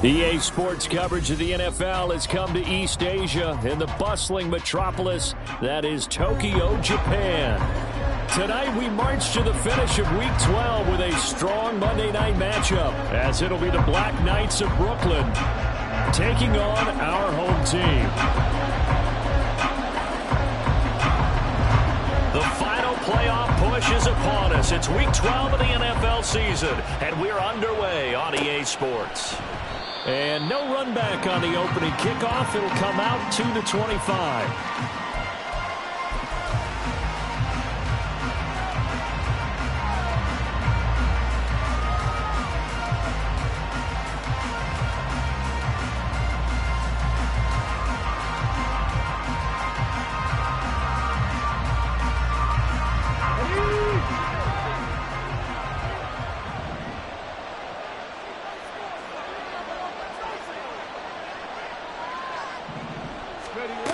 EA Sports coverage of the NFL has come to East Asia in the bustling metropolis that is Tokyo, Japan. Tonight we march to the finish of Week 12 with a strong Monday night matchup, as it'll be the Black Knights of Brooklyn taking on our home team. The final playoff push is upon us. It's Week 12 of the NFL season, and we're underway on EA Sports. And no run back on the opening kickoff. It'll come out to the 25.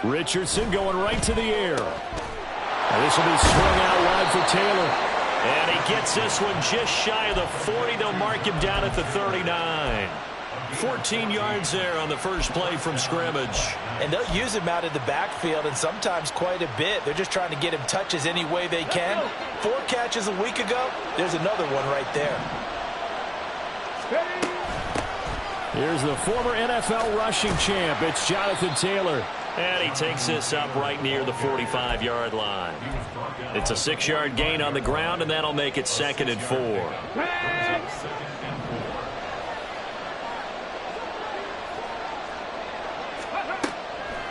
Richardson going right to the air. And this will be swung out wide for Taylor. And he gets this one just shy of the 40. They'll mark him down at the 39. 14 yards there on the first play from scrimmage. And they'll use him out in the backfield, and sometimes quite a bit. They're just trying to get him touches any way they can. 4 catches a week ago. There's another one right there. Here's the former NFL rushing champ. It's Jonathan Taylor. And he takes this up right near the 45-yard line. It's a 6-yard gain on the ground, and that'll make it 2nd and 4.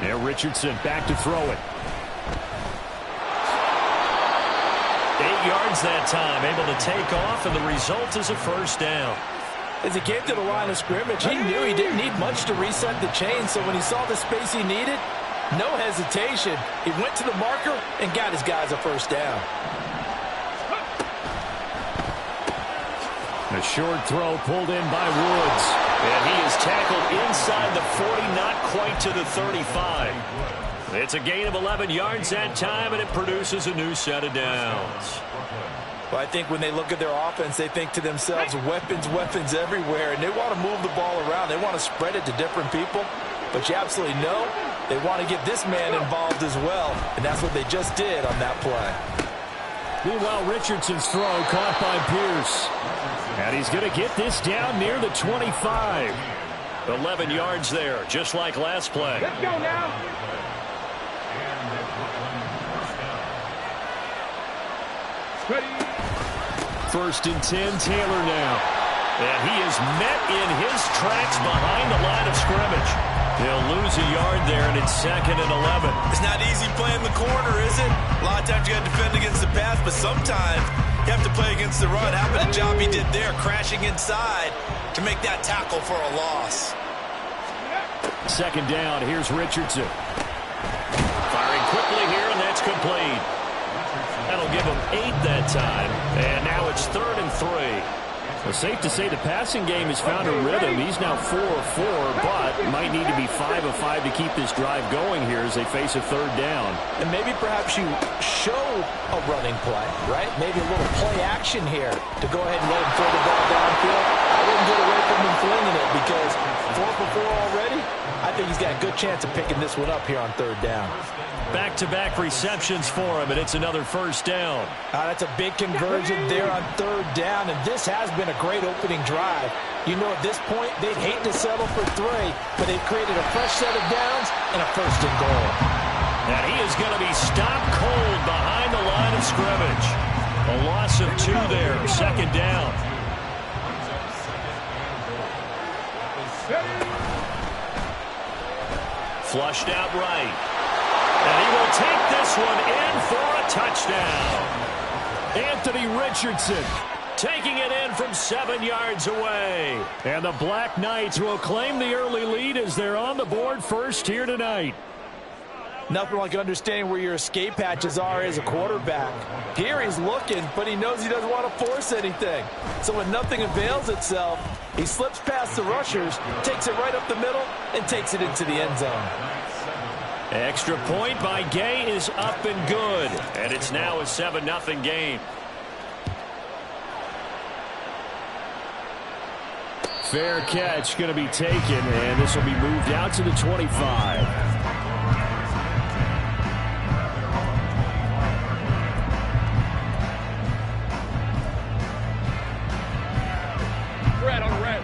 Now Richardson back to throw it. 8 yards that time, able to take off, and the result is a first down. As he came to the line of scrimmage, he knew he didn't need much to reset the chain, so when he saw the space he needed, no hesitation. He went to the marker and got his guys a first down. A short throw pulled in by Woods. And he is tackled inside the 40, not quite to the 35. It's a gain of 11 yards that time, and it produces a new set of downs. Well, I think when they look at their offense, they think to themselves, weapons, weapons everywhere, and they want to move the ball around. They want to spread it to different people, but you absolutely know they want to get this man involved as well, and that's what they just did on that play. Meanwhile, Richardson's throw caught by Pierce, and he's going to get this down near the 25. 11 yards there, just like last play. Let's go now. Ready. 1st and 10, Taylor now. And he is met in his tracks behind the line of scrimmage. He'll lose a yard there, and it's 2nd and 11. It's not easy playing the corner, is it? A lot of times you got to defend against the pass, but sometimes you have to play against the run. How about the job he did there, crashing inside to make that tackle for a loss? 2nd down, here's Richardson. Firing quickly here, and that's complete. That'll give him 8 that time. And now it's 3rd and 3. Well, safe to say the passing game has found a rhythm. He's now 4 of 4, but might need to be 5 of 5 to keep this drive going here as they face a 3rd down. And maybe perhaps you show a running play, right? Maybe a little play action here to go ahead and let him throw the ball downfield. I wouldn't get away from him flinging it because 4 for 4 already. I think he's got a good chance of picking this one up here on 3rd down. Back-to-back receptions for him, and it's another first down. That's a big conversion there on 3rd down, and this has been a great opening drive. You know, at this point, they'd hate to settle for 3, but they've created a fresh set of downs and a 1st and goal. And he is going to be stopped cold behind the line of scrimmage. A loss of 2 there, 2nd down. Flushed out right. And he will take this one in for a touchdown. Anthony Richardson taking it in from 7 yards away. And the Black Knights will claim the early lead as they're on the board first here tonight. Nothing like understanding where your escape hatches are as a quarterback. Here he's looking, but he knows he doesn't want to force anything. So when nothing avails itself, he slips past the rushers, takes it right up the middle, and takes it into the end zone. Extra point by Gay is up and good. And it's now a 7-0 game. Fair catch going to be taken, and this will be moved out to the 25. Red on red.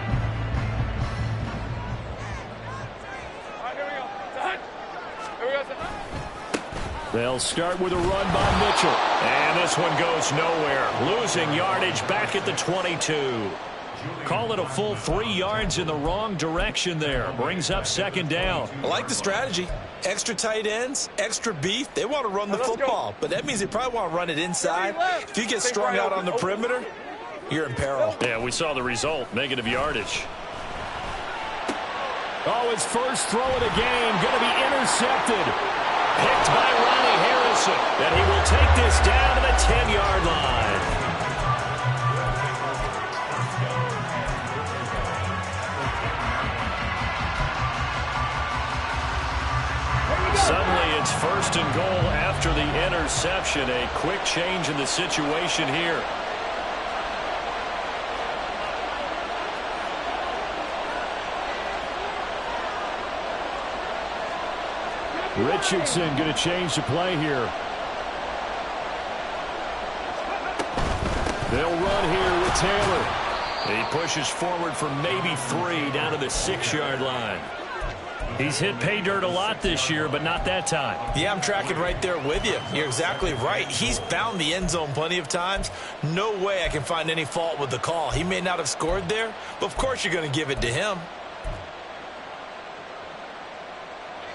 All right, here we go. Touch. Here we go. They'll start with a run by Mitchell. And this one goes nowhere. Losing yardage back at the 22. Call it a full 3 yards in the wrong direction there. Brings up second down. I like the strategy. Extra tight ends, extra beef. They want to run the football, but that means they probably want to run it inside. If you get strung out on the perimeter, you're in peril. Yeah, we saw the result. Negative yardage. Oh, his first throw of the game going to be intercepted. Picked by Ronnie Harrison. And he will take this down to the 10-yard line. Suddenly it's first and goal after the interception. A quick change in the situation here. Richardson going to change the play here. They'll run here with Taylor. He pushes forward for maybe 3 down to the 6-yard line. He's hit pay dirt a lot this year, but not that time. Yeah, I'm tracking right there with you. You're exactly right. He's found the end zone plenty of times. No way I can find any fault with the call. He may not have scored there, but of course you're going to give it to him.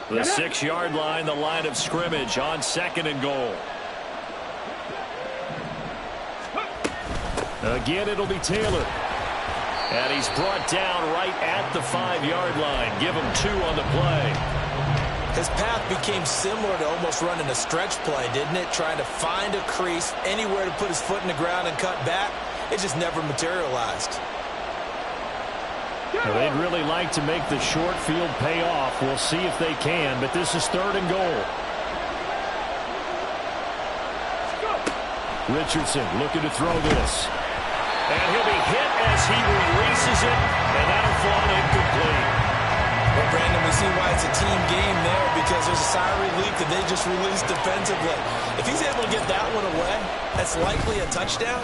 The 6-yard line, the line of scrimmage on second and goal. Again, it'll be Taylor. And he's brought down right at the 5-yard line. Give him 2 on the play. His path became similar to almost running a stretch play, didn't it? Trying to find a crease, anywhere to put his foot in the ground and cut back. It just never materialized. Well, they'd really like to make the short field pay off. We'll see if they can, but this is third and goal. Richardson looking to throw this. And he'll be hit as he releases it, and that'll fall incomplete. Well, Brandon, we see why it's a team game there, because there's a sigh of relief that they just released defensively. If he's able to get that one away, that's likely a touchdown.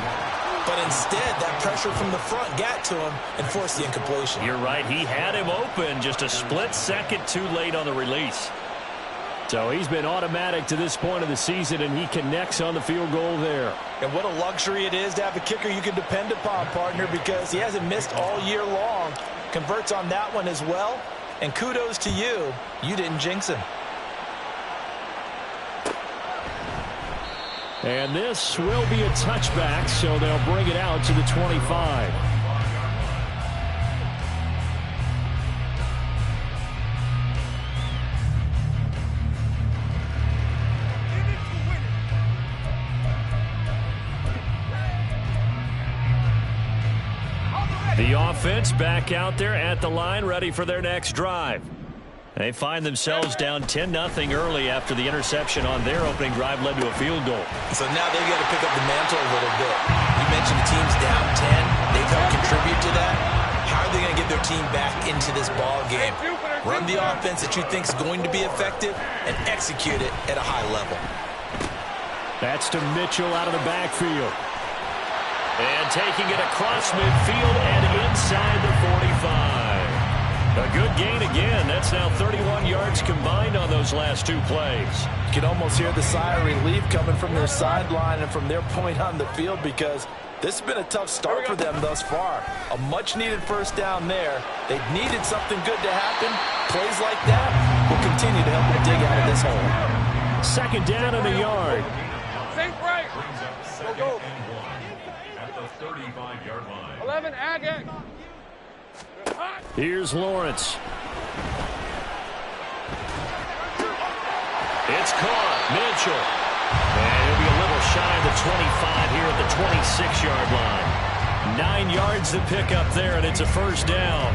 But instead, that pressure from the front got to him and forced the incompletion. You're right. He had him open, just a split second too late on the release. So he's been automatic to this point of the season, and he connects on the field goal there. And what a luxury it is to have a kicker you can depend upon, partner, because he hasn't missed all year long. Converts on that one as well. And kudos to you. You didn't jinx him. And this will be a touchback, so they'll bring it out to the 25. The offense back out there at the line, ready for their next drive. They find themselves down 10-0 early after the interception on their opening drive led to a field goal. So now they've got to pick up the mantle a little bit. You mentioned the team's down 10. They've helped contribute to that. How are they going to get their team back into this ball game? Run the offense that you think is going to be effective and execute it at a high level. That's to Mitchell out of the backfield. And taking it across midfield and inside the 45. A good gain again. That's now 31 yards combined on those last 2 plays. You can almost hear the sigh of relief coming from their sideline and from their point on the field, because this has been a tough start for them thus far. A much-needed first down there. They've needed something good to happen. Plays like that will continue to help them dig out of this hole. Second down and a yard. Same break. Go. At the 35-yard line. 11, Agate. Here's Lawrence. It's caught. Mitchell. And he'll be a little shy of the 25 here at the 26-yard line. 9 yards to pick up there, and it's a first down.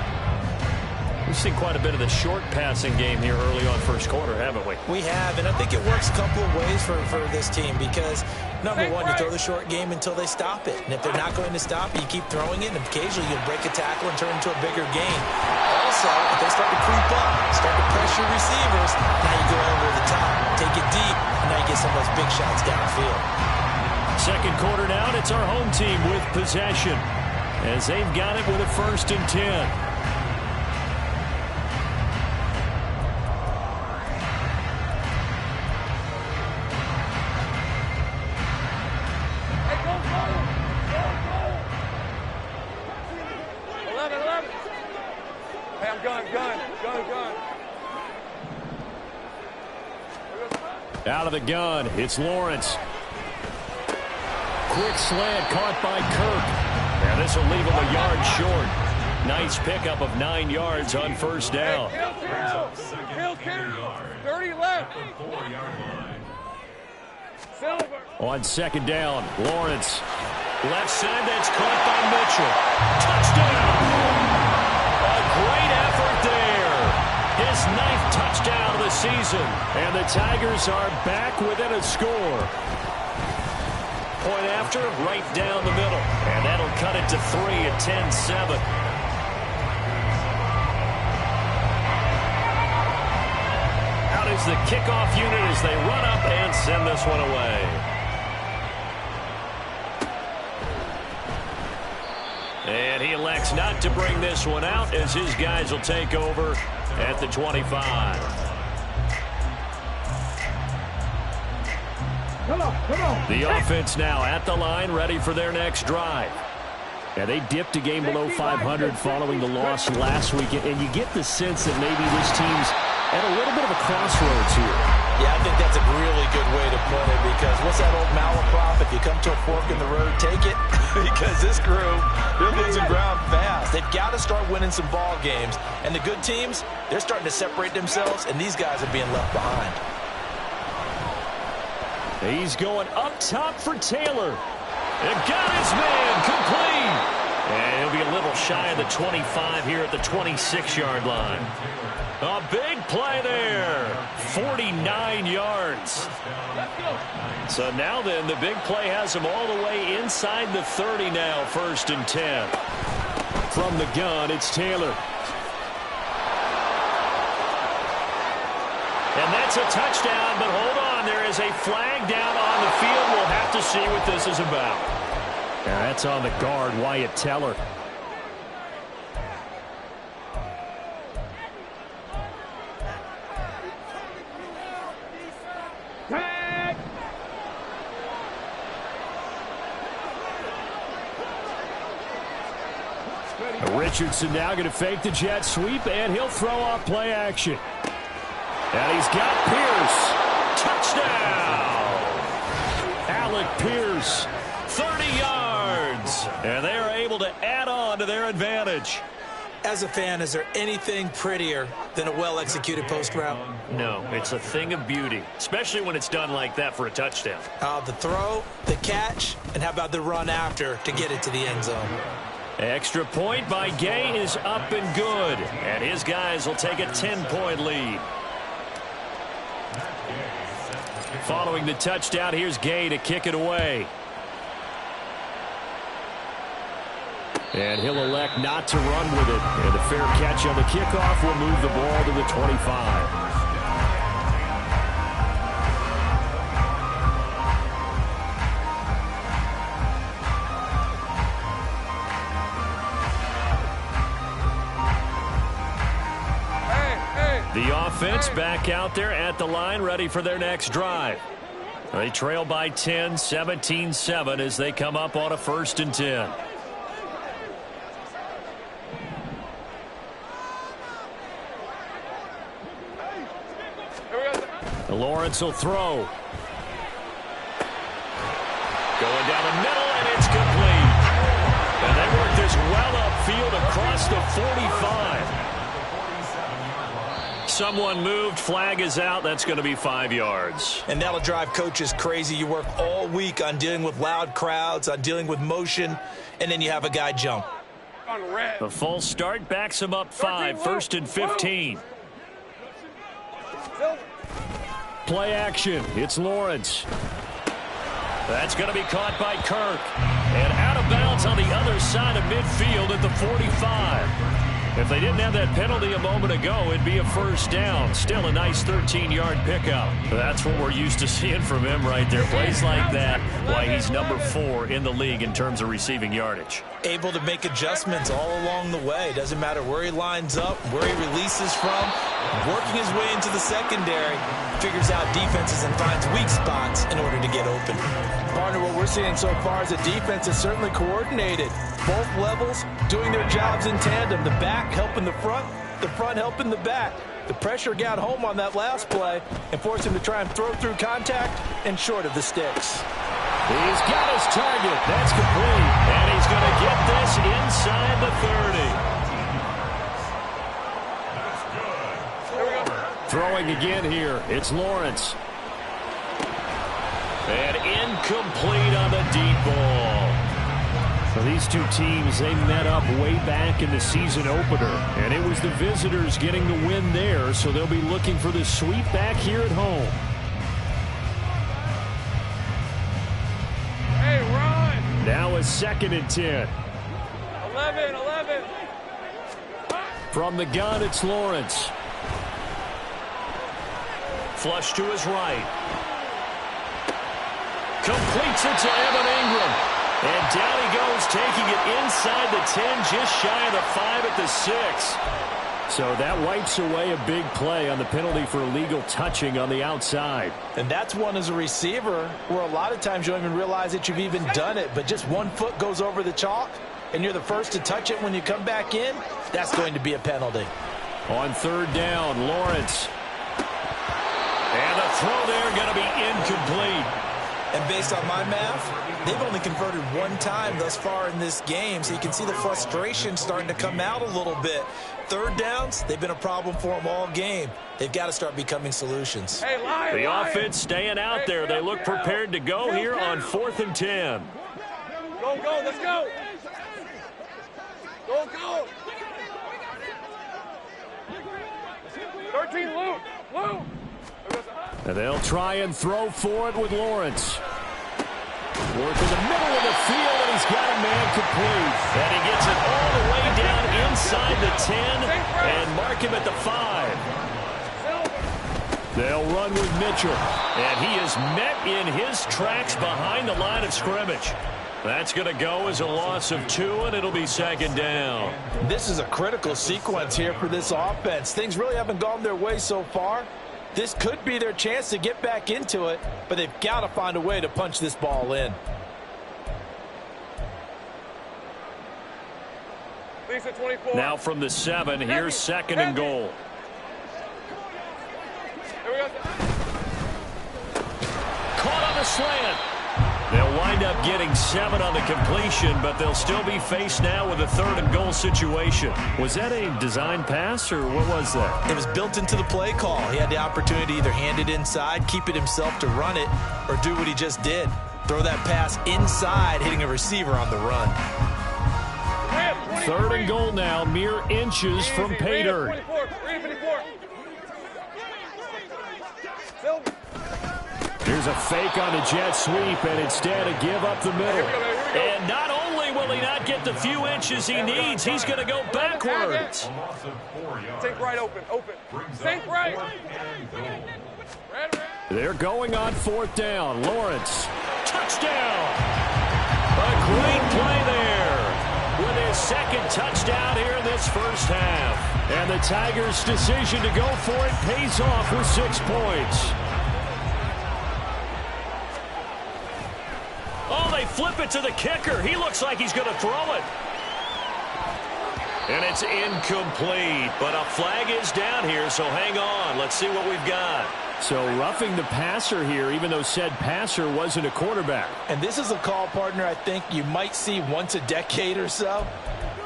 We've seen quite a bit of the short passing game here early on first quarter, haven't we? We have, and I think it works a couple of ways for this team because, number one, you throw the short game until they stop it. And if they're not going to stop it, you keep throwing it, and occasionally you'll break a tackle and turn into a bigger gain. Also, if they start to creep up, start to pressure receivers, now you go over the top, take it deep, and now you get some of those big shots downfield. Second quarter now, and it's our home team with possession as they've got it with a 1st and 10. Out of the gun, it's Lawrence. Quick slant caught by Kirk. Now this will leave him a yard short. Nice pickup of 9 yards on first down. Hill, 30 left. 4-yard line. Silver. On second down, Lawrence. Left side, that's caught by Mitchell. Touchdown! A great effort there. His 9th touchdown of the season. And the Tigers are back within a score. Point after, right down the middle. And that'll cut it to 3 at 10-7. Out is the kickoff unit as they run up and send this one away. And he elects not to bring this one out as his guys will take over at the 25. Come on. The offense now at the line, ready for their next drive. And they dipped a game below 500 following the loss last week. And you get the sense that maybe this team's at a little bit of a crossroads here. Yeah, I think that's a really good way to put it because what's that old malaprop? If you come to a fork in the road, take it. Because this crew, they're losing ground fast. They've got to start winning some ball games. And the good teams, they're starting to separate themselves, and these guys are being left behind. He's going up top for Taylor. And got his man complete. And he'll be a little shy of the 25 here at the 26-yard line. A big play there. 49 yards. So now then, the big play has him all the way inside the 30 now, 1st and 10. From the gun, it's Taylor. And that's a touchdown, but hold on. There is a flag down on the field. We'll have to see what this is about. And that's on the guard, Wyatt Teller. Richardson now going to fake the jet sweep, and he'll throw off play action. And he's got Pierce. Touchdown! Alec Pierce, 30 yards. And they are able to add on to their advantage. As a fan, is there anything prettier than a well-executed post route? No, it's a thing of beauty, especially when it's done like that for a touchdown. The throw, the catch, and how about the run after to get it to the end zone? Extra point by Gay is up and good. And his guys will take a 10-point lead. Following the touchdown, here's Gay to kick it away. And he'll elect not to run with it. And a fair catch on the kickoff will move the ball to the 25. The offense back out there at the line, ready for their next drive. They trail by 10, 17-7 as they come up on a 1st and 10. Lawrence will throw. Going down the middle, and it's complete. And they work this well upfield across the 45. Someone moved, flag is out. That's going to be 5 yards. And that'll drive coaches crazy. You work all week on dealing with loud crowds, on dealing with motion, and then you have a guy jump. on red. The false start backs him up 5, 1st and 15. Play action. It's Lawrence. That's going to be caught by Kirk. And out of bounds on the other side of midfield at the 45. If they didn't have that penalty a moment ago, it'd be a first down. Still a nice 13-yard pickup. That's what we're used to seeing from him right there. Plays like that, why he's number 4 in the league in terms of receiving yardage. Able to make adjustments all along the way. Doesn't matter where he lines up, where he releases from. Working his way into the secondary, figures out defenses and finds weak spots in order to get open. Partner, what we're seeing so far is a defense is certainly coordinated. Both levels doing their jobs in tandem. The back helping the front helping the back. The pressure got home on that last play and forced him to try and throw through contact and short of the sticks. He's got his target. That's complete. And he's going to get this inside the 30. Throwing again here. It's Lawrence. And incomplete on the deep ball. So these two teams, they met up way back in the season opener. And it was the visitors getting the win there, so they'll be looking for the sweep back here at home. Hey, run! Now a 2nd and 10. 11. From the gun, it's Lawrence. Flush to his right. Completes it to Evan Ingram. And down he goes, taking it inside the 10, just shy of the 5 at the 6. So that wipes away a big play on the penalty for illegal touching on the outside. And that's one as a receiver where a lot of times you don't even realize that you've even done it, but just one foot goes over the chalk, and you're the first to touch it when you come back in. That's going to be a penalty. On 3rd down, Lawrence. And the throw there going to be incomplete. And based on my math, they've only converted one time thus far in this game, so you can see the frustration starting to come out a little bit. 3rd downs, they've been a problem for them all game. They've got to start becoming solutions. Hey, Lion, The Lion. offense staying out there. They look prepared to go here on 4th and 10. Go, let's go. Go. 13, Luke. And they'll try and throw for it with Lawrence. Work in the middle of the field, and he's got a man complete. And he gets it all the way down inside the 10 and mark him at the 5. They'll run with Mitchell. And he is met in his tracks behind the line of scrimmage. That's going to go as a loss of 2, and it'll be 2nd down. This is a critical sequence here for this offense. Things really haven't gone their way so far. This could be their chance to get back into it, but they've got to find a way to punch this ball in. Lisa, 24. Now from the 7, here's 2nd and goal. Here we go. Caught on the slant. They'll wind up getting 7 on the completion, but they'll still be faced now with a 3rd and goal situation. Was that a design pass, or what was that? It was built into the play call. He had the opportunity to either hand it inside, keep it himself to run it, or do what he just did. Throw that pass inside, hitting a receiver on the run. 3rd and goal now, mere inches from pay dirt. 54. Silver. Here's a fake on the jet sweep, and instead a give up the middle. And not only will he not get the few inches he needs, he's going to go backwards. Take right, open. Take right. They're going on 4th down. Lawrence, touchdown. A great play there with his 2nd touchdown here in this first half. And the Tigers' decision to go for it pays off with 6 points. Oh, they flip it to the kicker. He looks like he's going to throw it. And it's incomplete, but a flag is down here, so hang on. Let's see what we've got. So roughing the passer here, even though said passer wasn't a quarterback. And this is a call, partner, I think you might see once a decade or so.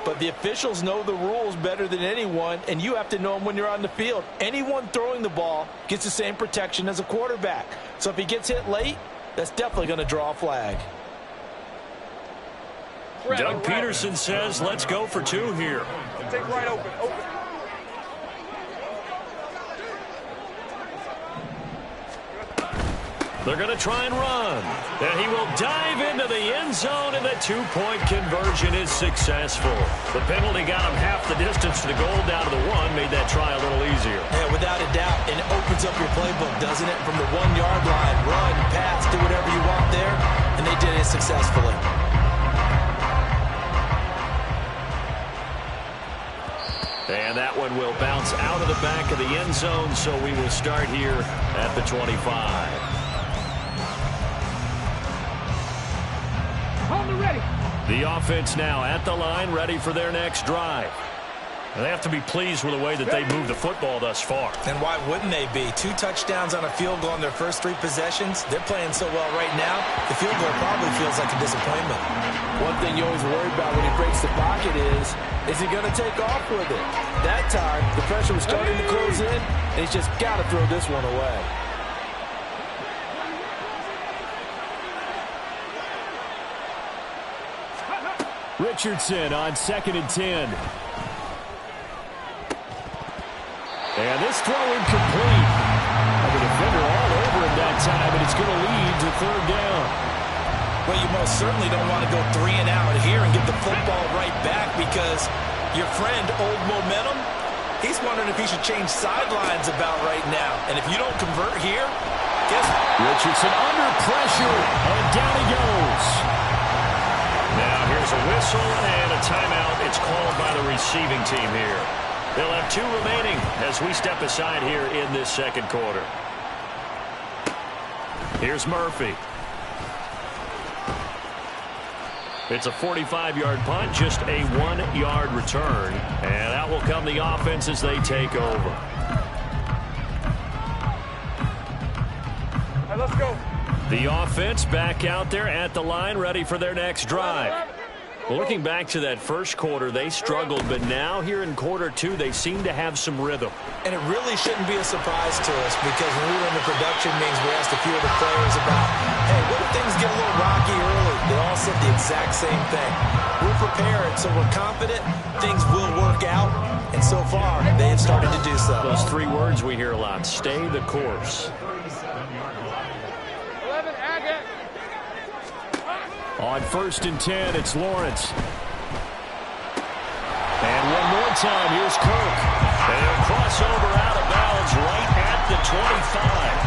But the officials know the rules better than anyone, and you have to know them when you're on the field. Anyone throwing the ball gets the same protection as a quarterback. So if he gets hit late, that's definitely going to draw a flag. Doug Peterson says, let's go for 2 here. Take right open. They're going to try and run. And he will dive into the end zone, and the 2-point conversion is successful. The penalty got him half the distance to the goal down to the 1, made that try a little easier. Yeah, without a doubt, and it opens up your playbook, doesn't it? From the 1-yard line, run, pass, do whatever you want there, and they did it successfully. And that one will bounce out of the back of the end zone, so we will start here at the 25. The offense now at the line, ready for their next drive. They have to be pleased with the way that they moved the football thus far. And why wouldn't they be? 2 touchdowns on a field goal in their first 3 possessions. They're playing so well right now, the field goal probably feels like a disappointment. One thing you always worry about when he breaks the pocket is he going to take off with it? That time, the pressure was starting to close in, and he's just got to throw this one away. Richardson on 2nd and 10. And this throw incomplete. The defender all over him that time, and it's going to lead to 3rd down. Well, you most certainly don't want to go 3 and out here and get the football right back, because your friend, Old Momentum, he's wondering if he should change sidelines about right now. And if you don't convert here, guess what? Richardson under pressure, and down he goes. Now here's a whistle and a timeout. It's called by the receiving team here. They'll have 2 remaining as we step aside here in this 2nd quarter. Here's Murphy. It's a 45-yard punt, just a 1-yard return. And out will come the offense as they take over. Hey, let's go. The offense back out there at the line, ready for their next drive. Well, looking back to that first quarter, they struggled, but now here in quarter 2, they seem to have some rhythm. And it really shouldn't be a surprise to us, because when we were in the production meetings, we asked a few of the players about, hey, what if things get a little rocky early? They all said the exact same thing. We're prepared, so we're confident things will work out, and so far, they have started to do so. Those 3 words we hear a lot: stay the course. 11, Agate. On 1st and 10, it's Lawrence. And one more time, here's Kirk. And a crossover out of bounds right at the 25.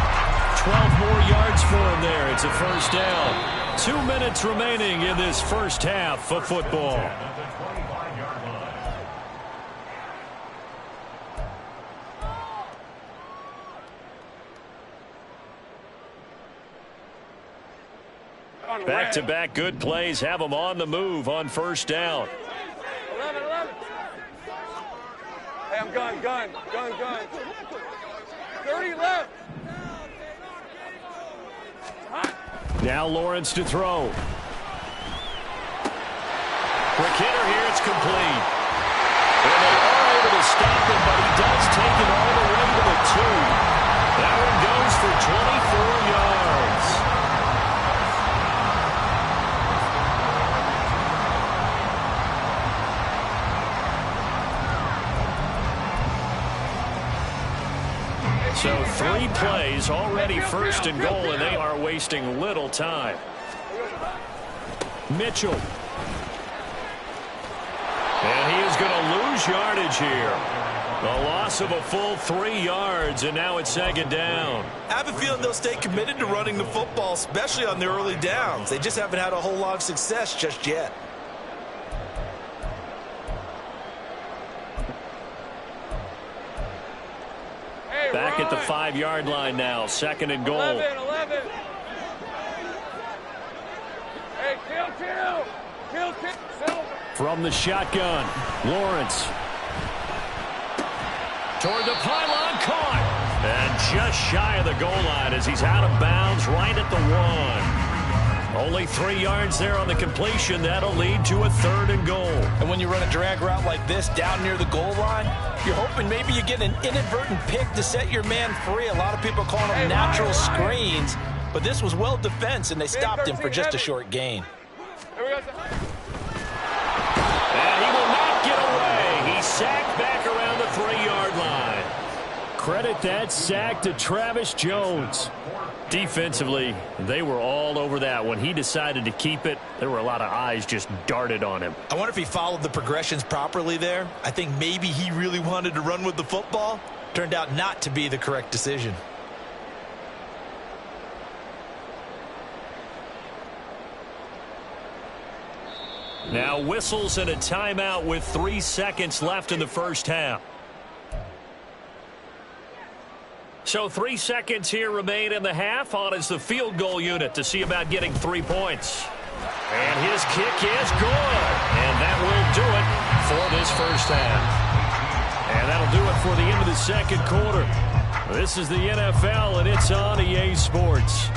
12 more yards for him there. It's a 1st down. 2 minutes remaining in this first half of football. Back-to-back good plays have them on the move on 1st down. 11. Hey, I'm gun. 30 left. Now Lawrence to throw. Quick hitter here, it's complete. And they are able to stop him, but he does take it all the way to the 2. That one goes for 24 yards. So 3 plays, already 1st and goal, and they are wasting little time. Mitchell. And he is going to lose yardage here. A loss of a full 3 yards, and now it's 2nd down. I have a feeling they'll stay committed to running the football, especially on their early downs. They just haven't had a whole lot of success just yet. Back at the 5-yard line now, 2nd and goal. 11. Hey, kill. Silver. From the shotgun, Lawrence. Toward the pylon, caught. And just shy of the goal line as he's out of bounds right at the 1. Only 3 yards there on the completion. That'll lead to a 3rd and goal. And when you run a drag route like this down near the goal line, you're hoping maybe you get an inadvertent pick to set your man free. A lot of people call them natural screens, but this was well defense, and they stopped him for just a short gain. And he will not get away. He's sacked back around the 3-yard line. Credit that sack to Travis Jones. Defensively, they were all over that. When he decided to keep it, there were a lot of eyes just darted on him. I wonder if he followed the progressions properly there. I think maybe he really wanted to run with the football. Turned out not to be the correct decision. Now whistles and a timeout with 3 seconds left in the first half. So 3 seconds here remain in the half. On is the field goal unit to see about getting 3 points. And his kick is good. And that will do it for this first half. And that'll do it for the end of the second quarter. This is the NFL, and it's on EA Sports.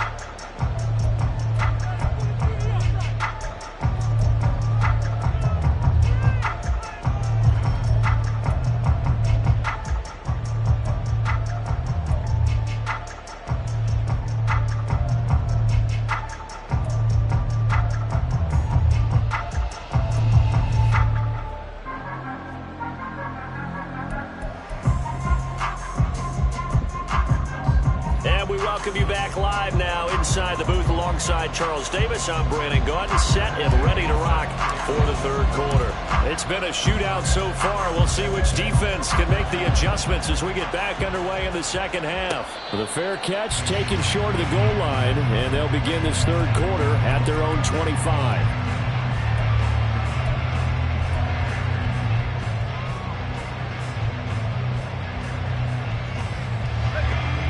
Welcome you back live now inside the booth alongside Charles Davis. I'm Brandon Gaudin, set and ready to rock for the third quarter. It's been a shootout so far. We'll see which defense can make the adjustments as we get back underway in the second half. The fair catch taken short of the goal line, and they'll begin this third quarter at their own 25.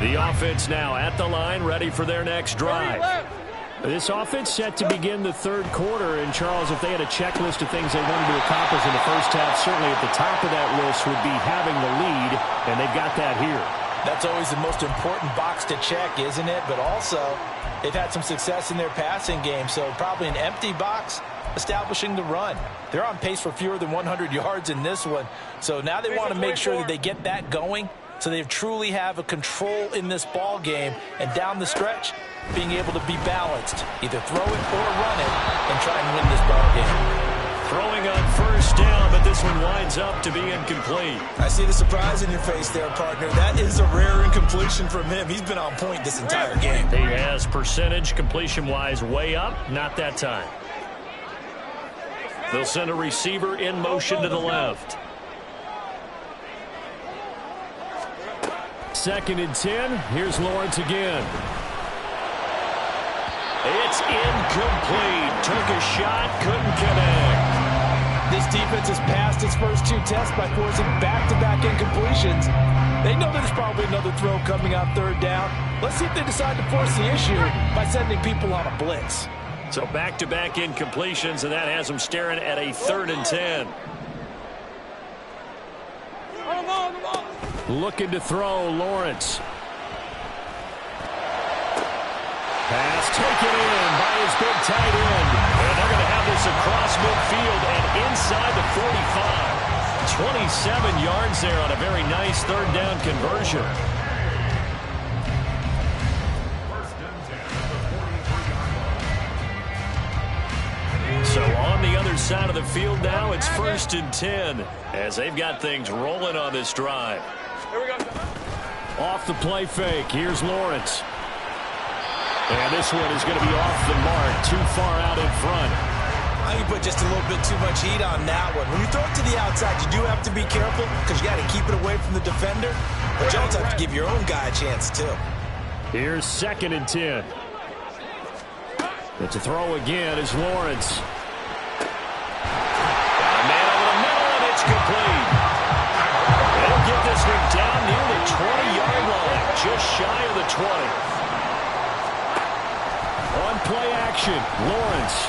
The offense now at the line, ready for their next drive. This offense set to begin the third quarter. And, Charles, if they had a checklist of things they wanted to accomplish in the first half, certainly at the top of that list would be having the lead, and they've got that here. That's always the most important box to check, isn't it? But also, they've had some success in their passing game, so probably an empty box establishing the run. They're on pace for fewer than 100 yards in this one, so now they want to make sure that they get that going, so they truly have a control in this ball game, and down the stretch, being able to be balanced, either throw it or run it, and try and win this ball game. Throwing on first down, but this one winds up to be incomplete. I see the surprise in your face there, partner. That is a rare incompletion from him. He's been on point this entire game. He has percentage completion-wise way up, not that time. They'll send a receiver in motion to the left. 2nd and 10. Here's Lawrence again. It's incomplete. Took a shot, couldn't connect. This defense has passed its first 2 tests by forcing back-to-back incompletions. They know there's probably another throw coming on third down. Let's see if they decide to force the issue by sending people on a blitz. So back-to-back incompletions, and that has them staring at a 3rd and 10. Looking to throw, Lawrence. Pass taken in by his big tight end. And they're going to have this across midfield and inside the 45. 27 yards there on a very nice 3rd down conversion. So on the other side of the field now, it's 1st and 10 as they've got things rolling on this drive. Here we go. Off the play fake. Here's Lawrence. And this one is going to be off the mark, too far out in front. I think you put just a little bit too much heat on that one. When you throw it to the outside, you do have to be careful because you got to keep it away from the defender. But you also have to give your own guy a chance, too. Here's 2nd and 10. But to throw again is Lawrence. Man over the middle, and it's complete. They'll get this one down near the 20-yard line, just shy of the 20. On play action, Lawrence.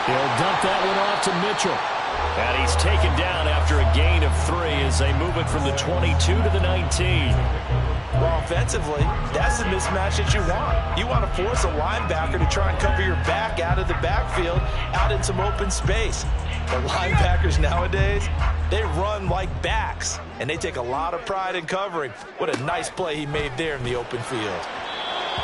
He'll dump that one off to Mitchell. And he's taken down after a gain of 3 as they move it from the 22 to the 19. Well, offensively, that's the mismatch that you want. You want to force a linebacker to try and cover your back out of the backfield, out in some open space. The linebackers nowadays, they run like backs, and they take a lot of pride in covering. What a nice play he made there in the open field.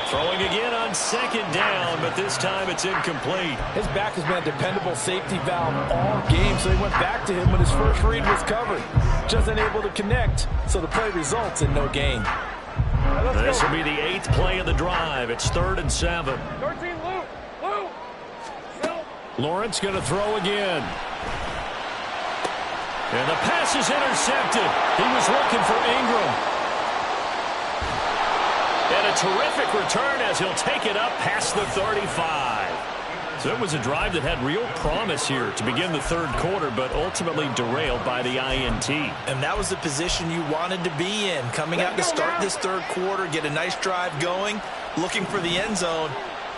Throwing again on second down, but this time it's incomplete. His back has been a dependable safety valve all game, so he went back to him when his first read was covered. Just unable to connect, so the play results in no gain. This will be the 8th play of the drive. It's 3rd and 7. 13, Lou. Lawrence going to throw again. And the pass is intercepted. He was looking for Ingram. And a terrific return as he'll take it up past the 35. So it was a drive that had real promise here to begin the 3rd quarter, but ultimately derailed by the INT. And that was the position you wanted to be in. Coming out to start this 3rd quarter, get a nice drive going, looking for the end zone.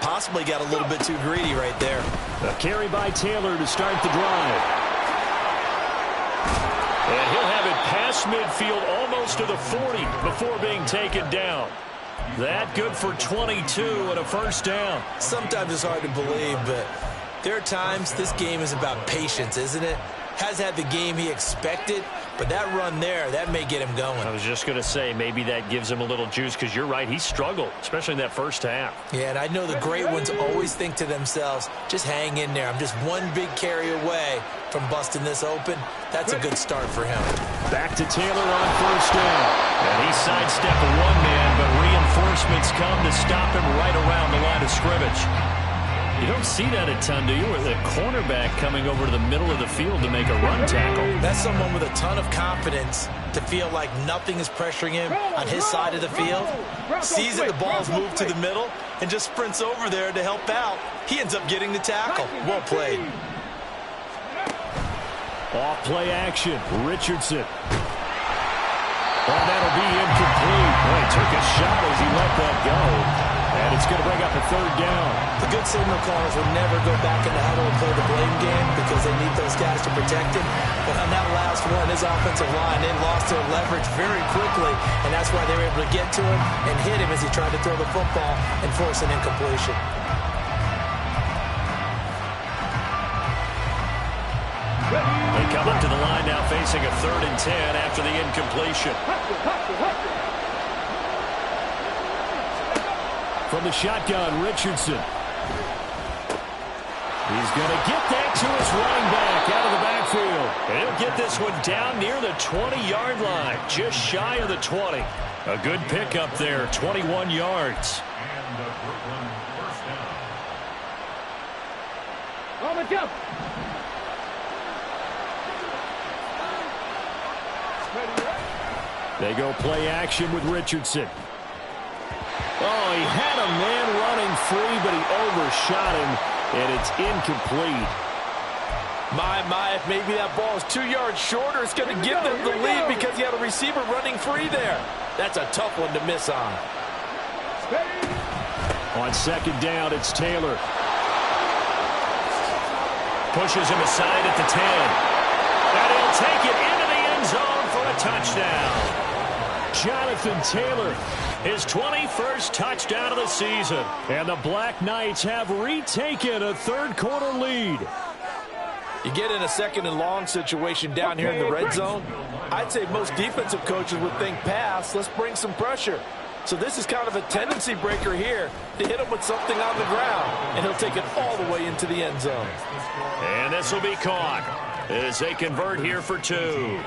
Possibly got a little bit too greedy right there. A carry by Taylor to start the drive. And he'll have it past midfield almost to the 40 before being taken down. That good for 22 and a first down. Sometimes it's hard to believe, but there are times this game is about patience, isn't it? Has had the game he expected, but that run there, that may get him going. I was just going to say, maybe that gives him a little juice, because you're right, he struggled, especially in that first half. Yeah, and I know the great ones always think to themselves, just hang in there. I'm just one big carry away from busting this open. That's a good start for him. Back to Taylor on first down. And he sidestepped one man, but reinforcements come to stop him right around the line of scrimmage. You don't see that a ton, do you? With a cornerback coming over to the middle of the field to make a run tackle. That's someone with a ton of confidence to feel like nothing is pressuring him on his side of the field. Sees that the ball's moved to the middle and just sprints over there to help out. He ends up getting the tackle. Well played. Off play action. Richardson. And that'll be incomplete. Well, he took a shot as he let that go. And it's going to bring up a 3rd down. The good signal callers will never go back in the huddle and play the blame game because they need those guys to protect him. But on that last one, his offensive line, they lost their leverage very quickly, and that's why they were able to get to him and hit him as he tried to throw the football and force an incompletion. They come up to the line now facing a 3rd and 10 after the incompletion. From the shotgun, Richardson. He's going to get that to his running back out of the backfield. And he'll get this one down near the 20-yard line, just shy of the 20. A good pickup there, 21 yards. And the Brooklyn first down. Jump. They go play action with Richardson. Oh, he had a man running free, but he overshot him, and it's incomplete. My, if maybe that ball is 2 yards shorter, it's going to give them the lead because he had a receiver running free there. That's a tough one to miss on. On second down, it's Taylor. Pushes him aside at the 10. And he'll take it into the end zone for a touchdown. Jonathan Taylor. His 21st touchdown of the season. And the Black Knights have retaken a 3rd quarter lead. You get in a 2nd and long situation down here in the red zone. I'd say most defensive coaches would think pass. Let's bring some pressure. So this is kind of a tendency breaker here to hit him with something on the ground. And he'll take it all the way into the end zone. And this will be caught as they convert here for 2.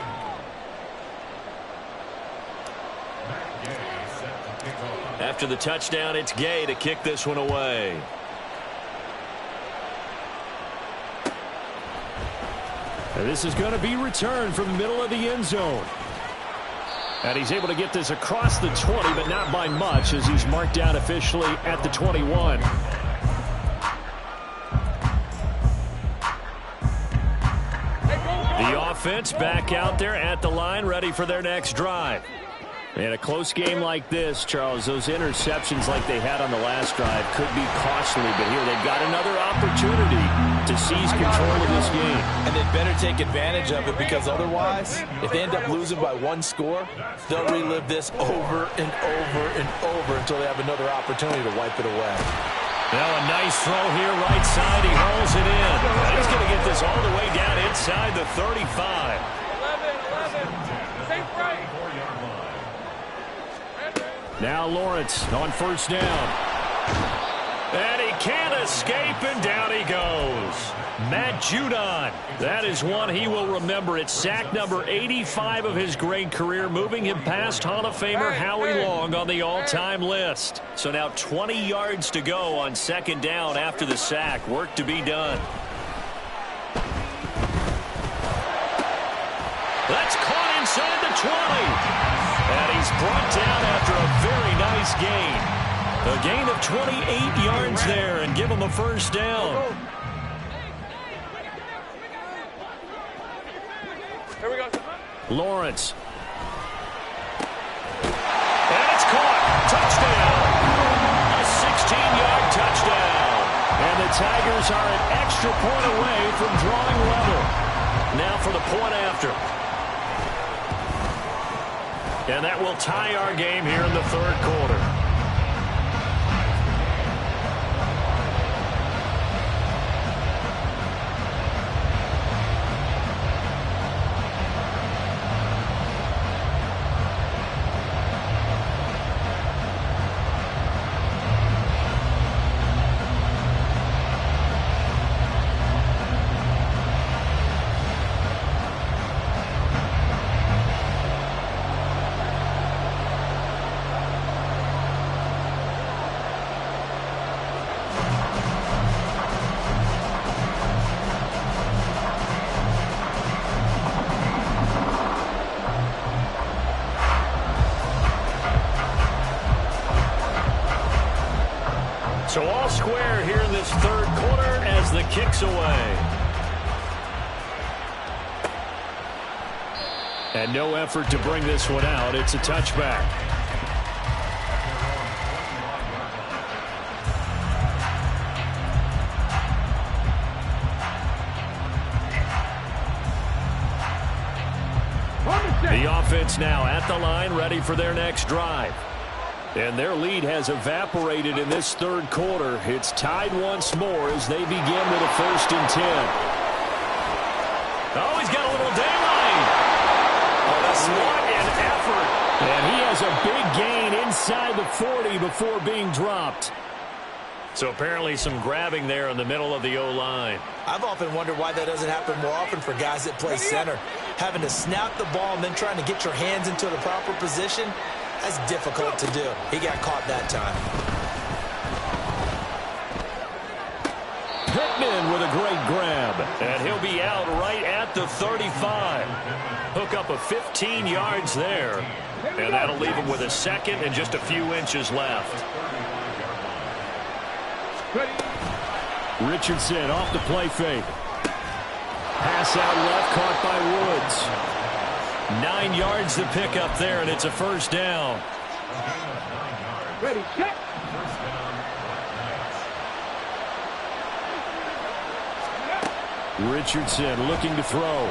After the touchdown, it's Gay to kick this one away. And this is going to be returned from the middle of the end zone. And he's able to get this across the 20, but not by much, as he's marked down officially at the 21. The offense back out there at the line, ready for their next drive. In a close game like this, Charles, those interceptions like they had on the last drive could be costly, but here they've got another opportunity to seize control of this game. And they better take advantage of it, because otherwise, if they end up losing by 1 score, they'll relive this over and over and over until they have another opportunity to wipe it away. Now a nice throw here, right side. He hauls it in. And he's going to get this all the way down inside the 35. 11. Safe right. Now Lawrence on first down. And he can't escape, and down he goes. Matt Judon. That is one he will remember. It's sack number 85 of his great career, moving him past Hall of Famer Howie Long on the all-time list. So now 20 yards to go on second down after the sack. Work to be done. That's caught inside the 20. And he's brought down after a very nice gain. A gain of 28 yards there and give him a first down. Here we go. Lawrence. And it's caught. Touchdown. A 16-yard touchdown. And the Tigers are an extra point away from drawing level. Now for the point after. And that will tie our game here in the third quarter. So all square here in this third quarter as the kick's away. And no effort to bring this one out. It's a touchback. The offense now at the line, ready for their next drive. And their lead has evaporated in this third quarter. It's tied once more as they begin with a 1st and 10. Oh, he's got a little daylight. Oh, that's what an effort. And he has a big gain inside the 40 before being dropped. So apparently some grabbing there in the middle of the O-line. I've often wondered why that doesn't happen more often for guys that play center. Having to snap the ball and then trying to get your hands into the proper position, that's difficult to do. He got caught that time. Pittman with a great grab. And he'll be out right at the 35. Hook up of 15 yards there. And that'll leave him with a second and just a few inches left. Richardson off the play fake. Pass out left, caught by Woods. 9 yards to pick up there, and it's a first down. Ready, check. Richardson looking to throw.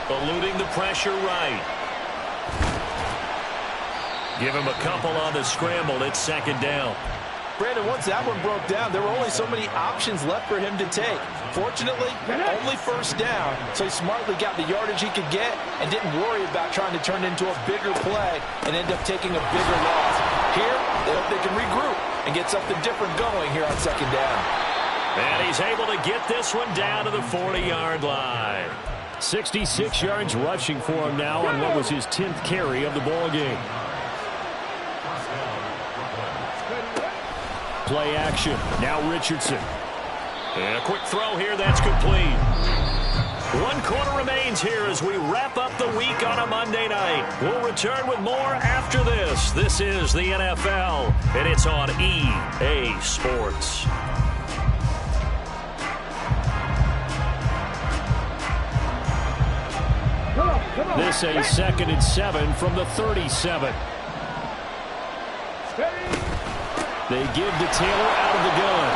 Eluding the pressure right. Give him a couple on the scramble. It's second down. Brandon, once that one broke down, there were only so many options left for him to take. Fortunately, only first down, so he smartly got the yardage he could get and didn't worry about trying to turn it into a bigger play and end up taking a bigger loss. Here, they hope they can regroup and get something different going here on second down. And he's able to get this one down to the 40-yard line. 66 yards rushing for him now on what was his 10th carry of the ball game. Play action. Now Richardson. And a quick throw here. That's complete. 1 quarter remains here as we wrap up the week on a Monday night. We'll return with more after this. This is the NFL, and it's on EA Sports. This a 2nd and 7 from the 37. They give to Taylor out of the gun.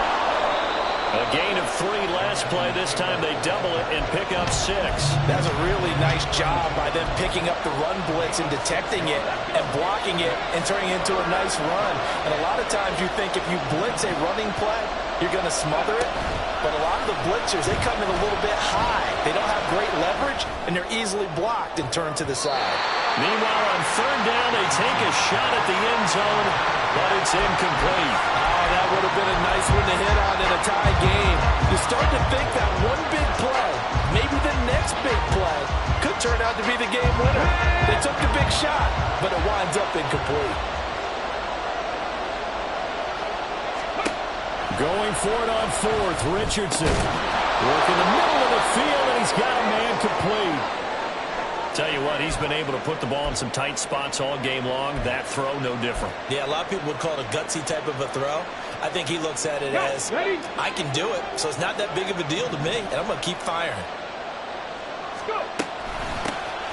A gain of 3 last play. This time they double it and pick up 6. That's a really nice job by them picking up the run blitz and detecting it and blocking it and turning it into a nice run. And a lot of times you think if you blitz a running play, you're going to smother it. But a lot of the blitzers, they come in a little bit high. They don't have great leverage, and they're easily blocked and turned to the side. Meanwhile, on third down, they take a shot at the end zone, but it's incomplete. Oh, that would have been a nice one to hit on in a tie game. You start to think that one big play, maybe the next big play, could turn out to be the game winner. They took the big shot, but it winds up incomplete. Going for it on fourth, Richardson. Working the middle of the field, and he's got a man complete. Tell you what, he's been able to put the ball in some tight spots all game long. That throw, no different. Yeah, a lot of people would call it a gutsy type of a throw. I think he looks at it as, I can do it, so it's not that big of a deal to me, and I'm going to keep firing.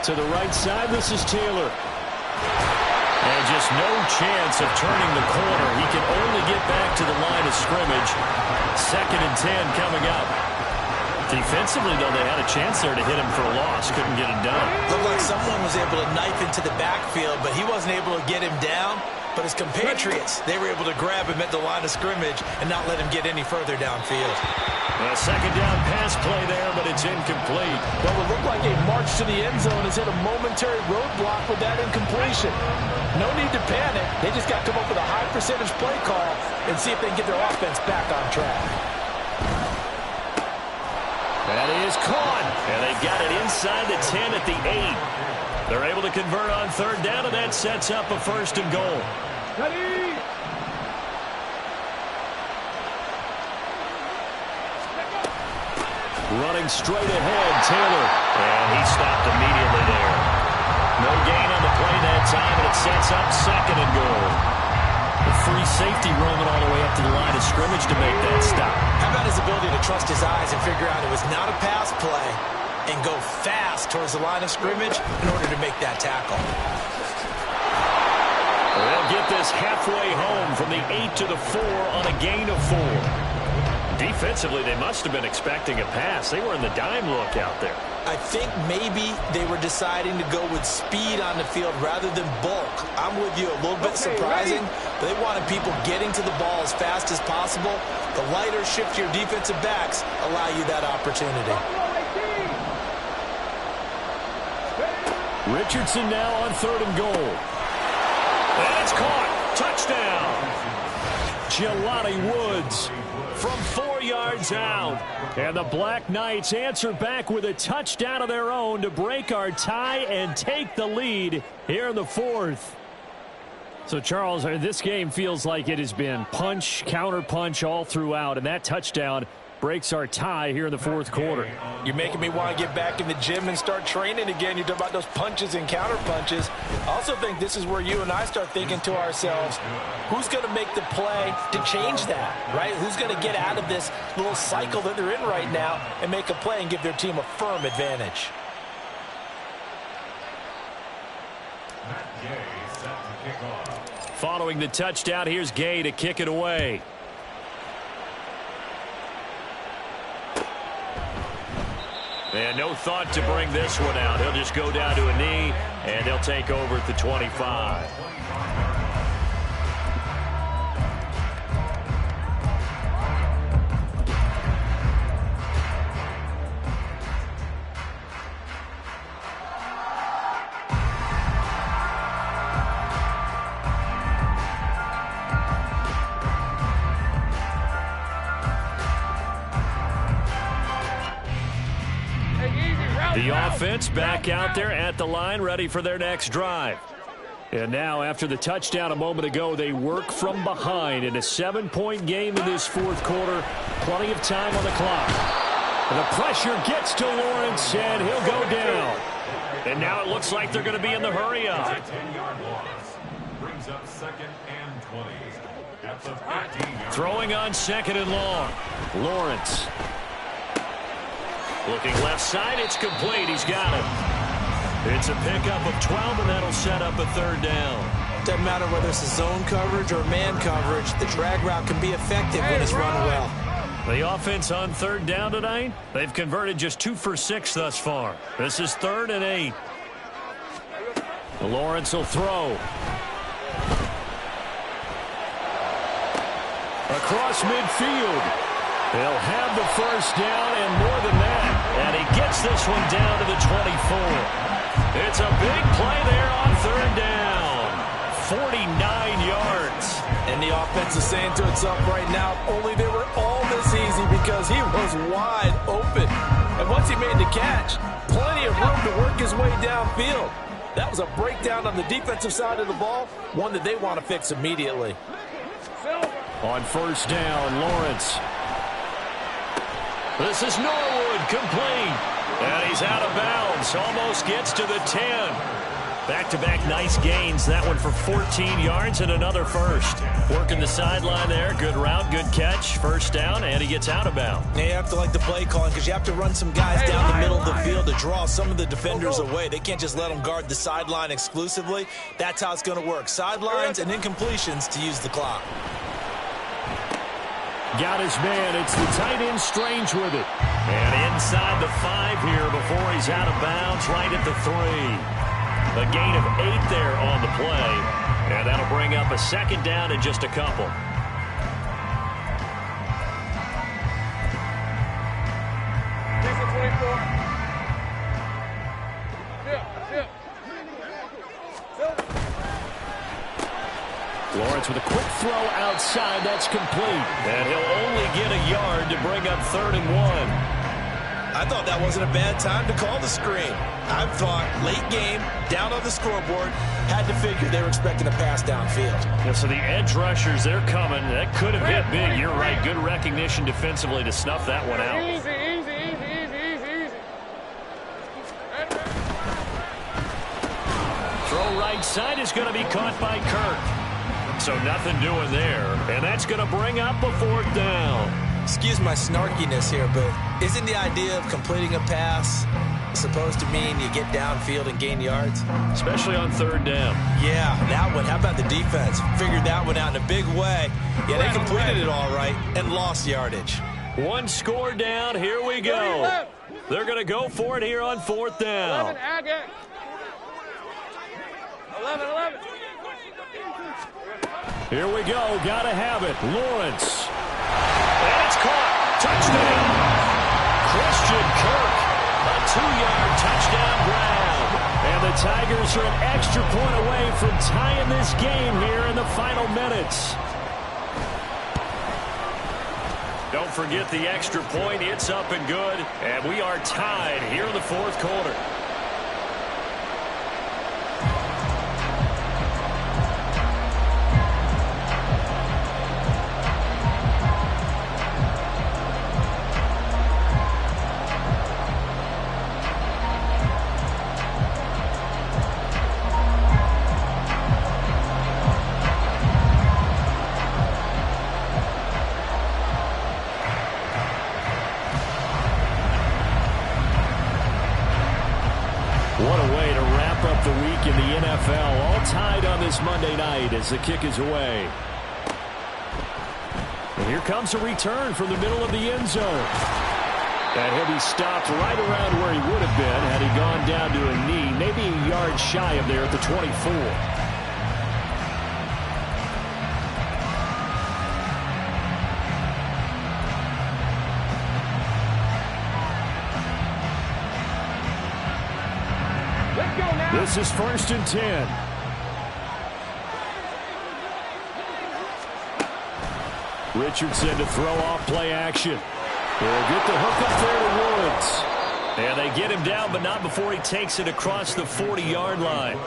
To the right side, this is Taylor. And just no chance of turning the corner. He can only get back to the line of scrimmage. 2nd and 10 coming up. Defensively, though, they had a chance there to hit him for a loss. Couldn't get it done. Looked like someone was able to knife into the backfield, but he wasn't able to get him down. But his compatriots, they were able to grab him at the line of scrimmage and not let him get any further downfield. A 2nd down pass play there, but it's incomplete. What would look like a march to the end zone has hit a momentary roadblock with that incompletion. No need to panic. They just got to come up with a high percentage play call and see if they can get their offense back on track. That is caught. And they got it inside the 10 at the 8. They're able to convert on third down, and that sets up a 1st and goal. Ready? Running straight ahead, Taylor. And he stopped immediately there. No gain on the play that time, and it sets up 2nd and goal. The free safety roaming all the way up to the line of scrimmage to make that stop. How about his ability to trust his eyes and figure out it was not a pass play and go fast towards the line of scrimmage in order to make that tackle. They'll get this halfway home from the 8 to the 4 on a gain of 4. Defensively, they must have been expecting a pass. They were in the dime look out there. I think maybe they were deciding to go with speed on the field rather than bulk. I'm with you, a little bit surprising, but they wanted people getting to the ball as fast as possible. The lighter, shiftier defensive backs allow you that opportunity. Richardson now on 3rd and goal. And it's caught. Touchdown. Jelani Woods from 4 yards out. And the Black Knights answer back with a touchdown of their own to break our tie and take the lead here in the 4th. So, Charles, this game feels like it has been punch, counter-punch all throughout, and that touchdown breaks our tie here in the 4th quarter. You're making me want to get back in the gym and start training again. You talk about those punches and counter punches. I also think this is where you and I start thinking to ourselves, who's going to make the play to change that, right? Who's going to get out of this little cycle that they're in right now and make a play and give their team a firm advantage? Following the touchdown, here's Gay to kick it away. And no thought to bring this one out. He'll just go down to a knee, and they'll take over at the 25. The offense back out there at the line, ready for their next drive. And now, after the touchdown a moment ago, they work from behind in a 7-point game in this 4th quarter. Plenty of time on the clock. And the pressure gets to Lawrence, and he'll go down. And now it looks like they're going to be in the hurry-up. 10-yard loss. Brings up 2nd and 20. At the 15-yard. Throwing on 2nd and long. Lawrence. Looking left side, it's complete. He's got it. It's a pickup of 12, and that'll set up a 3rd down. Doesn't matter whether it's a zone coverage or man coverage, the drag route can be effective when it's run well. The offense on 3rd down tonight, they've converted just 2 for 6 thus far. This is 3rd and 8. Lawrence will throw. Across midfield. They'll have the 1st down and more than that. And he gets this one down to the 24. It's a big play there on third down. 49 yards. And the offense is saying to itself right now, only they were all this easy because he was wide open. And once he made the catch, plenty of room to work his way downfield. That was a breakdown on the defensive side of the ball, one that they want to fix immediately. On first down, Lawrence. This is Norwood, complete. And he's out of bounds, almost gets to the 10. Back-to-back nice gains, that one for 14 yards and another first. Working the sideline there, good route, good catch, first down, and he gets out of bounds. Yeah, you have to like the play calling because you have to run some guys down the middle of the field to draw some of the defenders away. They can't just let them guard the sideline exclusively. That's how it's going to work. Sidelines and incompletions to use the clock. Got his man. It's the tight end Strange with it. And inside the 5 here before he's out of bounds, right at the 3. A gain of 8 there on the play. And that'll bring up a second down in just a couple. Lawrence with a quick throw outside. That's complete. And he'll only get a yard to bring up 3rd and 1. I thought that wasn't a bad time to call the screen. I thought late game, down on the scoreboard, had to figure they were expecting a pass downfield. Yeah, so the edge rushers, they're coming. That could have hit big. You're right. Good recognition defensively to snuff that one out. Easy. Throw right side is going to be caught by Kirk. So nothing doing there. And that's going to bring up a 4th down. Excuse my snarkiness here, but isn't the idea of completing a pass supposed to mean you get downfield and gain yards? Especially on 3rd down. Yeah, that one. How about the defense? Figured that one out in a big way. Yeah, they completed it all right and lost yardage. One score down. Here we go. They're going to go for it here on 4th down. 11. Here we go. Got to have it. Lawrence. And it's caught. Touchdown. Christian Kirk. A 2-yard touchdown grab. And the Tigers are an extra point away from tying this game here in the final minutes. Don't forget the extra point. It's up and good. And we are tied here in the 4th quarter. What a way to wrap up the week in the NFL. All tied on this Monday night as the kick is away. And here comes a return from the middle of the end zone. And he'll be stopped right around where he would have been had he gone down to a knee, maybe a yard shy of there at the 24. This is 1st and 10. Richardson to throw off play action. They'll get the hook up there to Woods. And they get him down, but not before he takes it across the 40-yard line.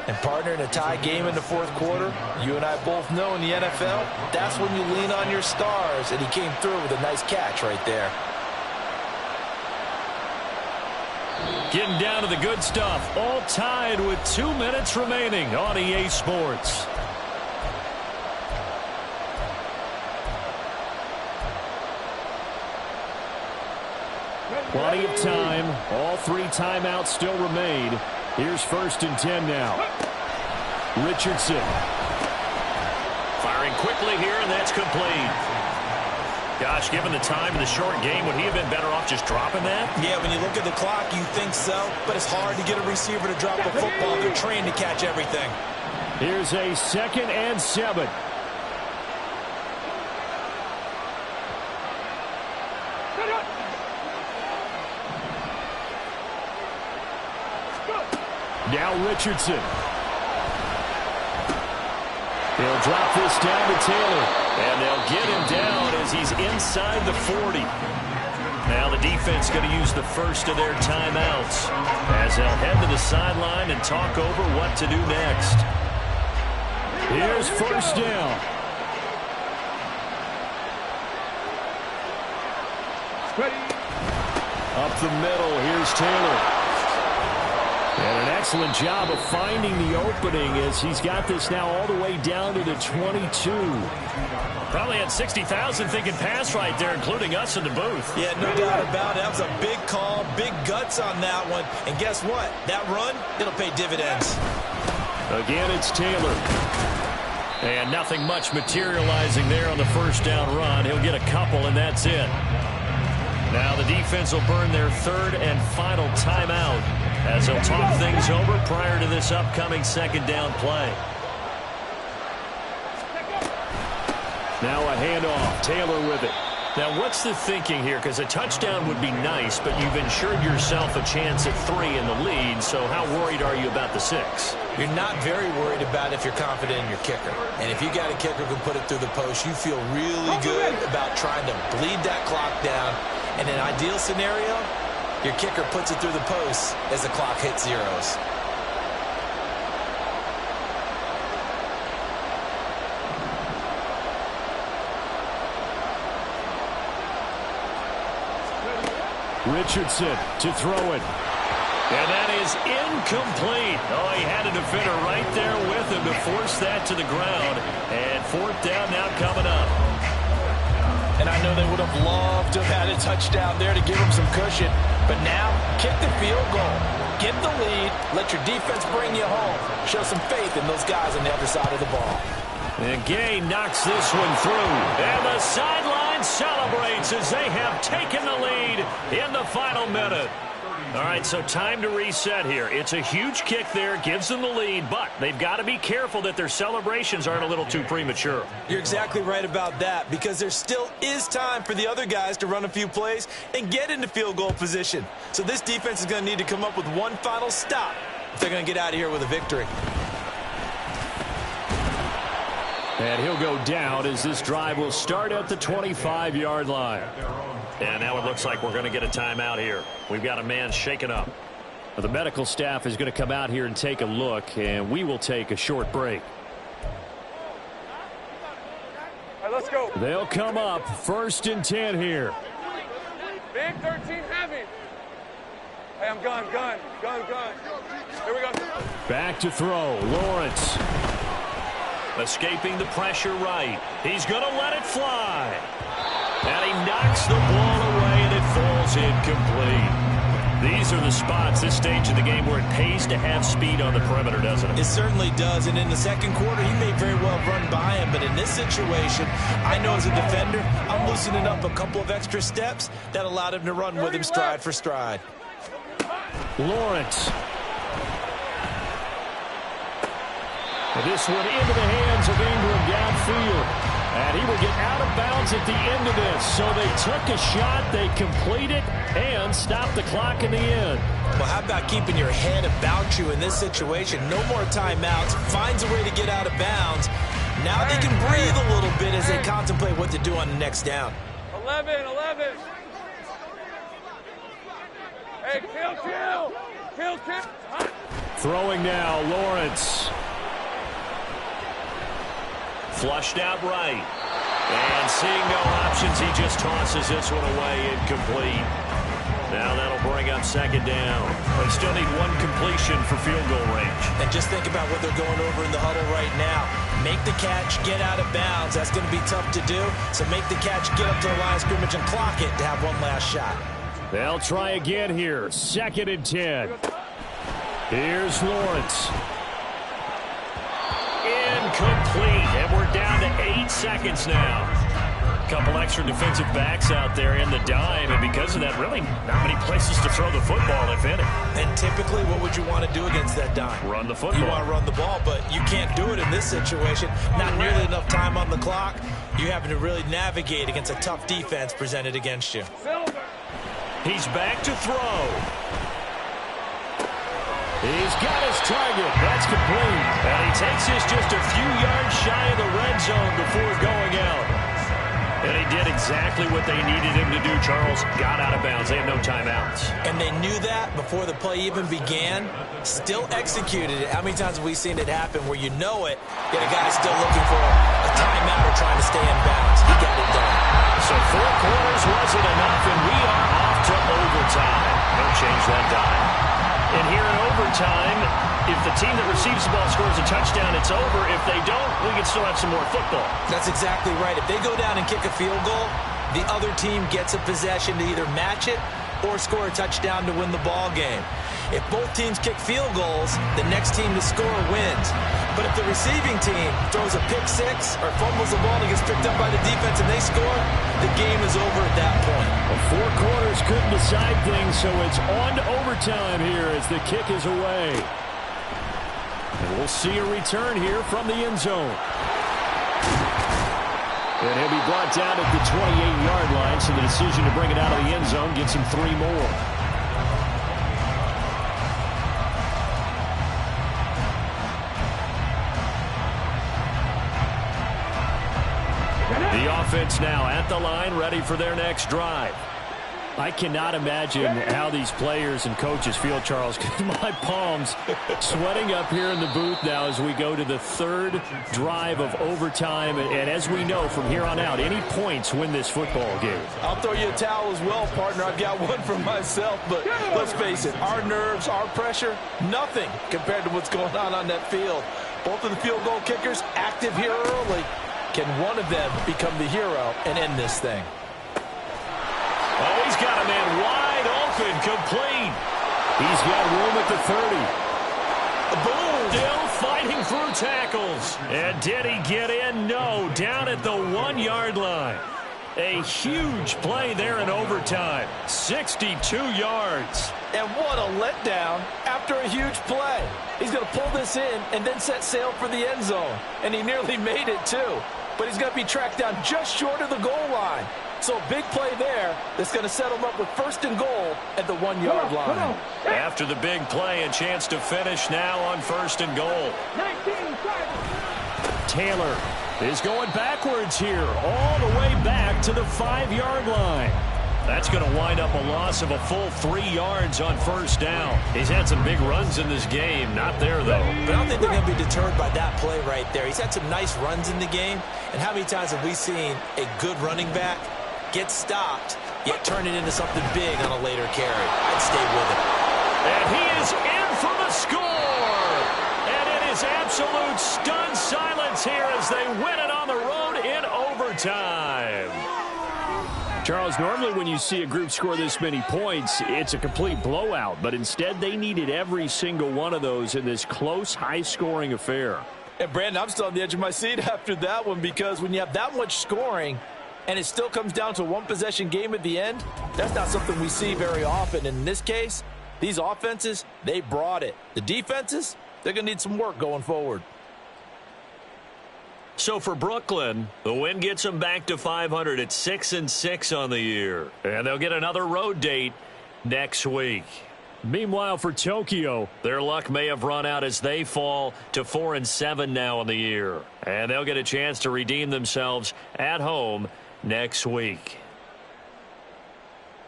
And partner, in a tie game in the 4th quarter, you and I both know in the NFL, that's when you lean on your stars. And he came through with a nice catch right there. Getting down to the good stuff. All tied with 2 minutes remaining on EA Sports. Plenty of time. All 3 timeouts still remain. Here's 1st and 10 now. Richardson. Firing quickly here, and that's complete. Gosh, given the time and the short game, would he have been better off just dropping that? Yeah, when you look at the clock, you think so, but it's hard to get a receiver to drop a football. They're trained to catch everything. Here's a 2nd and 7. Now Richardson. He'll drop this down to Taylor. And they'll get him down as he's inside the 40. Now the defense going to use the first of their timeouts as they'll head to the sideline and talk over what to do next. Here's first down. Up the middle, here's Taylor. And an excellent job of finding the opening as he's got this now all the way down to the 22. Probably had 60,000 thinking pass right there, including us in the booth. Yeah, no doubt about it. That was a big call, big guts on that one. And guess what? That run, it'll pay dividends. Again, it's Taylor. And nothing much materializing there on the first down run. He'll get a couple, and that's it. Now the defense will burn their third and final timeout as they'll talk things over prior to this upcoming second down play. Now a handoff. Taylor with it. Now, what's the thinking here? Because a touchdown would be nice, but you've ensured yourself a chance at 3 in the lead, so how worried are you about the 6? You're not very worried about it if you're confident in your kicker. And if you got a kicker who can put it through the post, you feel really good about trying to bleed that clock down. In an ideal scenario, your kicker puts it through the post as the clock hits zeros. Richardson to throw it. And that is incomplete. Oh, he had a defender right there with him to force that to the ground. And fourth down now coming up. And I know they would have loved to have had a touchdown there to give them some cushion. But now, kick the field goal. Get the lead. Let your defense bring you home. Show some faith in those guys on the other side of the ball. And Gay knocks this one through. And the sideline celebrates as they have taken the lead in the final minute. All right, so time to reset here. It's a huge kick there, gives them the lead, but they've got to be careful that their celebrations aren't a little too premature. You're exactly right about that, because there still is time for the other guys to run a few plays and get into field goal position. So this defense is going to need to come up with one final stop if they're going to get out of here with a victory. And he'll go down as this drive will start at the 25-yard line. And now it looks like we're going to get a timeout here. We've got a man shaken up. The medical staff is going to come out here and take a look, and we will take a short break. All right, let's go. They'll come up 1st and 10 here. Big 13 heavy. Hey, I'm gun. Here we go. Back to throw. Lawrence. Escaping the pressure right. He's going to let it fly. And he knocks the ball away, and it falls incomplete. These are the spots, this stage of the game, where it pays to have speed on the perimeter, doesn't it? It certainly does, and in the second quarter, he may very well run by him, but in this situation, I know as a defender, I'm loosening up a couple of extra steps that allowed him to run with him stride for stride. Lawrence. And this one into the hands of Ingram downfield. And he will get out of bounds at the end of this. So they took a shot, they complete it, and stop the clock in the end. Well, how about keeping your head about you in this situation? No more timeouts. Finds a way to get out of bounds. Now they can breathe a little bit as they contemplate what to do on the next down. 11. Hey, kill. Throwing now, Lawrence. Flushed out right. And seeing no options, he just tosses this one away, incomplete. Now that'll bring up second down. They still need one completion for field goal range. And just think about what they're going over in the huddle right now. Make the catch, get out of bounds. That's going to be tough to do. So make the catch, get up to the line of scrimmage, and clock it to have one last shot. They'll try again here. 2nd and 10. Here's Lawrence. Incomplete, and we're down to 8 seconds now. A couple extra defensive backs out there in the dime, and because of that, really not many places to throw the football, if any. And typically, what would you want to do against that dime? Run the football. You want to run the ball, but you can't do it in this situation. Not nearly enough time on the clock. You're having to really navigate against a tough defense presented against you. He's back to throw. He's got his target. That's complete. And he takes this just a few yards shy of the red zone before going out. And he did exactly what they needed him to do, Charles. Got out of bounds. They have no timeouts. And they knew that before the play even began. Still executed it. How many times have we seen it happen where you know it, yet a guy still looking for a timeout or trying to stay in bounds? He got it done. So 4 quarters wasn't enough, and we are off to overtime. Don't change that dime. And here in overtime, if the team that receives the ball scores a touchdown, it's over. If they don't, we can still have some more football. That's exactly right. If they go down and kick a field goal, the other team gets a possession to either match it or score a touchdown to win the ball game. If both teams kick field goals, the next team to score wins. But if the receiving team throws a pick six or fumbles the ball and gets picked up by the defense and they score, the game is over at that point. Well, 4 quarters couldn't decide things, so it's on to overtime here as the kick is away. And we'll see a return here from the end zone. And he'll be brought down at the 28-yard line, so the decision to bring it out of the end zone gets him 3 more. The offense now at the line, ready for their next drive. I cannot imagine how these players and coaches feel, Charles. My palms sweating up here in the booth now as we go to the 3rd drive of overtime. And as we know from here on out, any points win this football game. I'll throw you a towel as well, partner. I've got one for myself, but let's face it, our nerves, our pressure, nothing compared to what's going on that field. Both of the field goal kickers active here early. Can one of them become the hero and end this thing? Oh, he's got a man wide open, complete. He's got room at the 30. Boom! Still fighting through tackles. And did he get in? No, down at the 1-yard line. A huge play there in overtime. 62 yards. And what a letdown after a huge play. He's going to pull this in and then set sail for the end zone. And he nearly made it, too. But he's going to be tracked down just short of the goal line. So a big play there that's going to settle him up with 1st and goal at the 1-yard line. After the big play, a chance to finish now on 1st and goal. Taylor is going backwards here, all the way back to the 5-yard line. That's going to wind up a loss of a full 3 yards on 1st down. He's had some big runs in this game. Not there, though. But I don't think they're going to be deterred by that play right there. He's had some nice runs in the game. And how many times have we seen a good running back get stopped, yet turn it into something big on a later carry? I'd stay with it. And he is in for the score. And it is absolute stunned silence here as they win it on the road in overtime. Charles, normally when you see a group score this many points, it's a complete blowout. But instead, they needed every single one of those in this close, high-scoring affair. And, Brandon, I'm still on the edge of my seat after that one because when you have that much scoring and it still comes down to a one-possession game at the end, that's not something we see very often. In this case, these offenses, they brought it. The defenses, they're going to need some work going forward. So for Brooklyn, the win gets them back to 500 at 6-6 on the year. And they'll get another road date next week. Meanwhile, for Tokyo, their luck may have run out as they fall to 4-7 now on the year. And they'll get a chance to redeem themselves at home next week.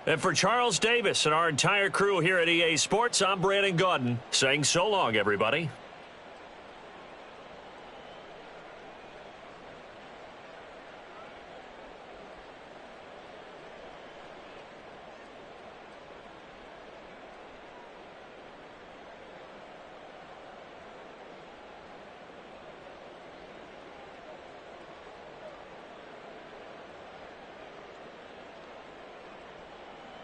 And for Charles Davis and our entire crew here at EA Sports, I'm Brandon Gaudin saying so long, everybody.